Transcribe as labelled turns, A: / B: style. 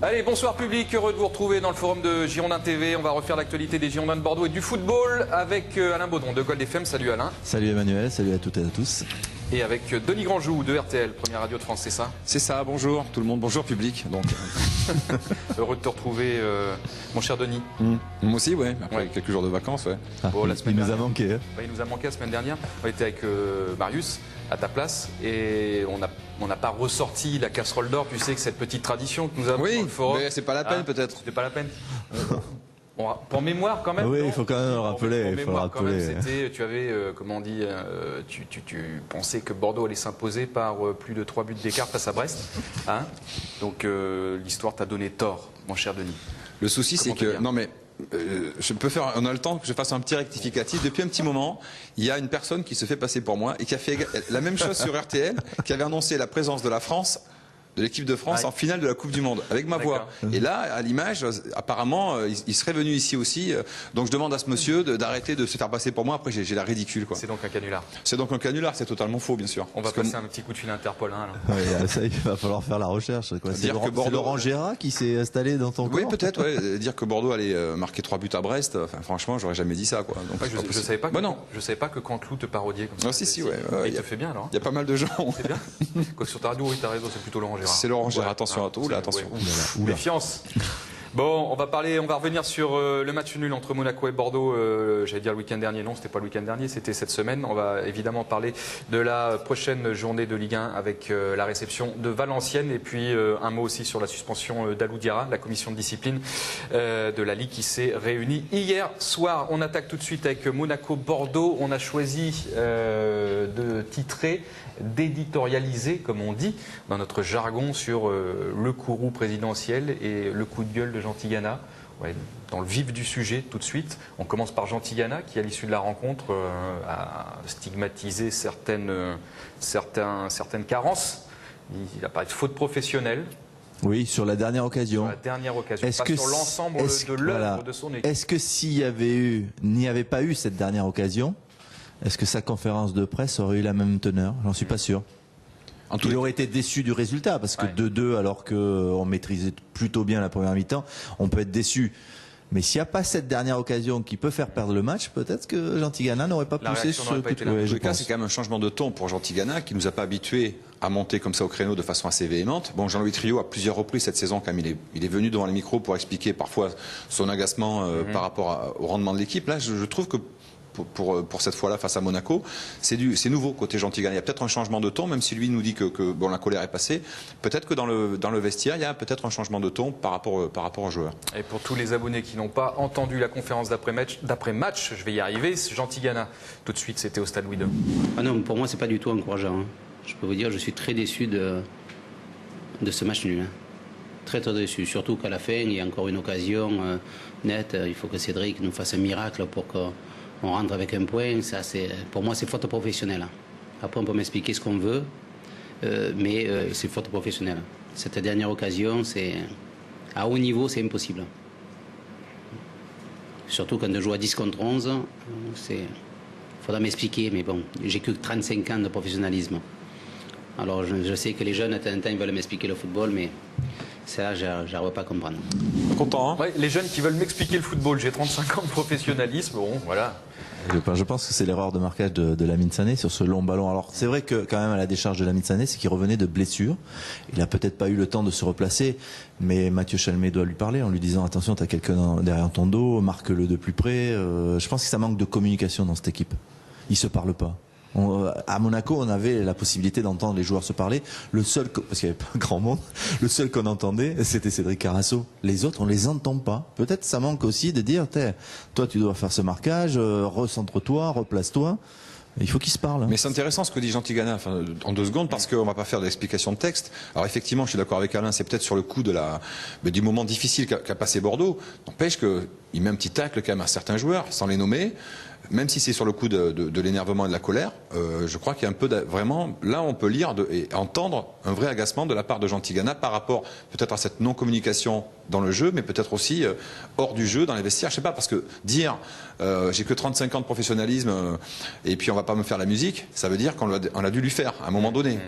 A: Allez, bonsoir public, heureux de vous retrouver dans le forum de Girondin TV. On va refaire l'actualité des Girondins de Bordeaux et du football avec Alain Baudron de Gold FM. Salut Alain.
B: Salut Emmanuel, salut à toutes et à tous.
A: Et avec Denis Grandjou de RTL, première radio de France, c'est ça?
C: C'est ça, bonjour tout le monde, bonjour public. Donc.
A: Heureux de te retrouver, mon cher Denis.
C: Moi aussi, ouais, après quelques jours de vacances, ouais.
B: Ah,
A: Bon, la semaine
B: il nous a
A: dernière.
B: manqué. Hein.
A: Il nous a manqué la semaine dernière. On était avec Marius à ta place et on n'a pas ressorti la casserole d'or, tu sais, que cette petite tradition que nous avons dans le forum.
C: Mais c'est pas la peine peut-être.
A: C'était pas la peine. Bon, pour mémoire quand même.
B: Oui,
A: non,
B: il faut quand même le rappeler.
A: Pour
B: Il faut le
A: mémoire quand même,
B: rappeler.
A: c'était, tu avais, comment on dit, tu pensais que Bordeaux allait s'imposer par plus de 3 buts d'écart face à Brest. Hein, donc l'histoire t'a donné tort, mon cher Denis.
C: Le souci, c'est que non mais je peux faire. On a le temps que je fasse un petit rectificatif. Depuis un petit moment, il y a une personne qui se fait passer pour moi et qui a fait la même chose sur RTL, qui avait annoncé la présence de la France. De l'équipe de France en finale de la Coupe du Monde avec ma voix. Et là, à l'image, apparemment, il serait venu ici aussi. Donc je demande à ce monsieur d'arrêter de se faire passer pour moi. Après, j'ai la ridicule, quoi.
A: C'est donc un canular.
C: C'est donc un canular, c'est totalement faux, bien sûr.
A: On va passer un petit coup de fil à Interpol. Hein,
B: Ouais, ça, il va falloir faire la recherche. C'est Laurent Gérard qui s'est installé dans ton corps.
C: Oui, peut-être. Ouais. Dire que Bordeaux allait marquer 3 buts à Brest. Enfin, franchement, j'aurais jamais dit ça, quoi. Donc,
A: ouais, je savais pas. Je savais pas que Canteloup te parodiait comme ça.
C: Ah, si, ouais.
A: Il te fait bien alors.
C: Il y a pas mal de gens.
A: C'est bien. Quoi, sur ta radio, oui, t'as raison, c'est plutôt Laurent Gérard.
C: C'est Laurent Gérard. Attention à tout, là, attention.
A: Ouais. Méfiance. Bon, on va revenir sur le match nul entre Monaco et Bordeaux. J'allais dire le week-end dernier, non, c'était pas le week-end dernier, c'était cette semaine. On va évidemment parler de la prochaine journée de Ligue 1 avec la réception de Valenciennes et puis un mot aussi sur la suspension d'Alou Diarra, la commission de discipline de la Ligue qui s'est réunie hier soir. On attaque tout de suite avec Monaco-Bordeaux. On a choisi de titrer, d'éditorialiser, comme on dit dans notre jargon, sur le courroux présidentiel et le coup de gueule de Jean Tigana. Ouais, dans le vif du sujet tout de suite. On commence par Jean Tigana qui, à l'issue de la rencontre, a stigmatisé certaines carences. Il a parlé de faute professionnelle.
B: Oui, sur la dernière occasion.
A: Sur la dernière occasion, pas sur l'ensemble de l'œuvre de son équipe.
B: Est-ce que s'il n'y avait pas eu cette dernière occasion, est-ce que sa conférence de presse aurait eu la même teneur? J'en suis pas sûr. Il aurait été déçu du résultat, parce que 2-2, alors qu'on maîtrisait plutôt bien la première mi-temps, on peut être déçu. Mais s'il n'y a pas cette dernière occasion qui peut faire perdre le match, peut-être que Jean Tigana n'aurait pas poussé ce coup de gueule.
C: En tout cas, c'est quand même un changement de ton pour Jean Tigana, qui nous a pas habitués à monter comme ça au créneau de façon assez véhémente. Bon, Jean-Louis Trio, à plusieurs reprises cette saison, quand même, il est venu devant les micros pour expliquer parfois son agacement par rapport au rendement de l'équipe. Là, je trouve que pour cette fois-là face à Monaco, c'est nouveau côté Jean Tigana. Il y a peut-être un changement de ton, même si lui nous dit que bon, la colère est passée. Peut-être que dans le vestiaire, il y a peut-être un changement de ton par rapport aux joueurs. Et
A: pour tous les abonnés qui n'ont pas entendu la conférence d'après-match, je vais y arriver, Jean Tigana, tout de suite, c'était au Stade Louis II.
D: Ah non, pour moi, c'est pas du tout encourageant. Hein. Je peux vous dire, je suis très déçu de ce match nul. Hein. Très déçu, surtout qu'à la fin, il y a encore une occasion nette. Il faut que Cédric nous fasse un miracle pour qu'on rentre avec un point. Ça, pour moi, c'est faute professionnelle. Après, on peut m'expliquer ce qu'on veut, mais c'est faute professionnelle. Cette dernière occasion, à haut niveau, c'est impossible. Surtout quand on joue à 10 contre 11, il faudra m'expliquer, mais bon, j'ai que 35 ans de professionnalisme. Alors, je sais que les jeunes, à temps en temps, ils veulent m'expliquer le football, mais ça, je n'arrive pas à comprendre.
C: Content, hein?
A: Ouais, les jeunes qui veulent m'expliquer le football, j'ai 35 ans de professionnalisme, bon, voilà.
B: Je pense que c'est l'erreur de marquage de Lamine Sané sur ce long ballon. Alors c'est vrai que quand même à la décharge de Lamine Sané, c'est qu'il revenait de blessure. Il a peut-être pas eu le temps de se replacer, mais Mathieu Chalmé doit lui parler en lui disant attention, t'as quelqu'un derrière ton dos, marque-le de plus près. Je pense que ça manque de communication dans cette équipe. Ils se parlent pas. À Monaco, on avait la possibilité d'entendre les joueurs se parler. Le seul, parce qu'il n'y avait pas grand monde, le seul qu'on entendait, c'était Cédric Carasso. Les autres, on les entend pas. Peut-être ça manque aussi de dire, toi, tu dois faire ce marquage, recentre-toi, replace-toi. Il faut qu'ils se parlent.
C: Mais c'est intéressant ce que dit Jean Tigana, en 2 secondes, parce qu'on va pas faire d'explication de texte. Alors effectivement, je suis d'accord avec Alain, c'est peut-être sur le coup du moment difficile qu'a passé Bordeaux. N'empêche qu'il met un petit tacle quand même à certains joueurs, sans les nommer. Même si c'est sur le coup de l'énervement et de la colère, je crois qu'il y a un peu vraiment, là on peut lire et entendre un vrai agacement de la part de Jean Tigana par rapport peut-être à cette non-communication dans le jeu, mais peut-être aussi hors du jeu, dans les vestiaires. Je sais pas, parce que dire j'ai que 35 ans de professionnalisme et puis on va pas me faire la musique, ça veut dire qu'on a dû lui faire à un moment donné.